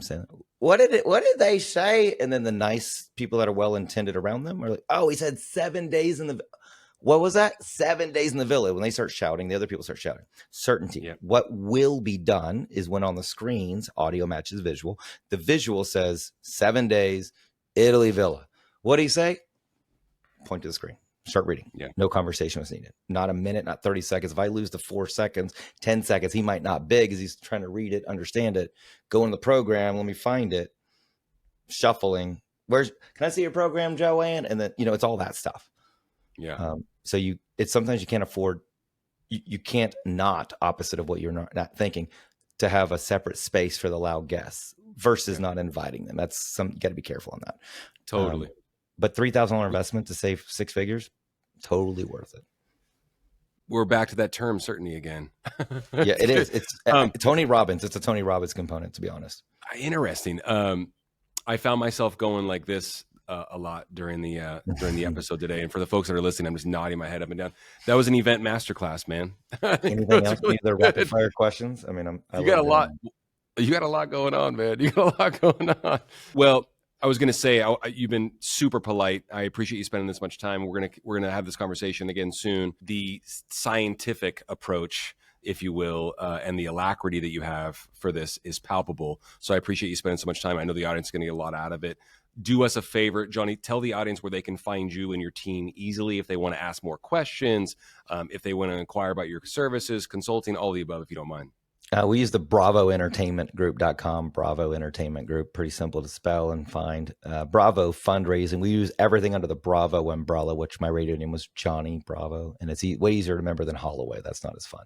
what did they say? And then the nice people that are well-intended around them are like, oh, he said 7 days in the, what was that? 7 days in the villa. When they start shouting, the other people start shouting. Certainty. Yeah. What will be done is when on the screens, audio matches visual. The visual says 7 days, Italy villa. What do you say? Point to the screen. Start reading. Yeah. No conversation was needed. Not a minute, not 30 seconds. If I lose to 4 seconds, 10 seconds, he might not big as he's trying to read it, understand it, go in the program. Let me find it. Shuffling. Can I see your program, Joanne? And then, it's all that stuff. Yeah. So it's sometimes you can't afford, you can't not opposite of what you're not thinking to have a separate space for the loud guests versus not inviting them. That's you got to be careful on that. Totally. But $3,000 investment to save 6 figures, totally worth it. We're back to that term certainty again. Yeah, it is. It's Tony Robbins. It's a Tony Robbins component, to be honest. Interesting. I found myself going like this a lot during the episode today. And for the folks that are listening, I'm just nodding my head up and down. That was an event masterclass, man. Anything else? Really any other rapid fire questions? I mean, you got a lot. You got a lot going on, man. You got a lot going on. Well, I was going to say, you've been super polite. I appreciate you spending this much time. We're gonna have this conversation again soon. The scientific approach, if you will, and the alacrity that you have for this is palpable. So I appreciate you spending so much time. I know the audience is going to get a lot out of it. Do us a favor, Johnny, tell the audience where they can find you and your team easily if they want to ask more questions, if they want to inquire about your services, consulting, all the above, if you don't mind. We use the bravoentertainmentgroup.com, Bravo Entertainment Group, pretty simple to spell and find. Bravo Fundraising, we use everything under the Bravo umbrella, which my radio name was Johnny Bravo, and it's way easier to remember than Holloway. That's not as fun.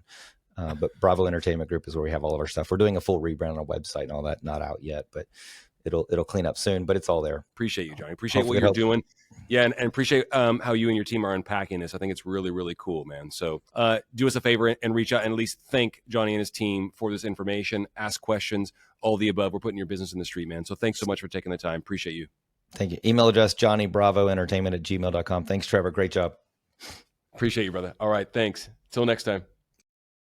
But Bravo Entertainment Group is where we have all of our stuff. We're doing a full rebrand on our website and all that, not out yet, but it'll clean up soon, but it's all there. Appreciate you, Johnny. Appreciate what you're doing. Yeah, and appreciate how you and your team are unpacking this. I think it's really, really cool, man. So do us a favor and reach out and at least thank Johnny and his team for this information, ask questions, all the above. We're putting your business in the street, man. So thanks so much for taking the time. Appreciate you. Thank you. Email address, johnnybravoentertainment@gmail.com. Thanks, Trevor. Great job. Appreciate you, brother. All right, thanks. Till next time.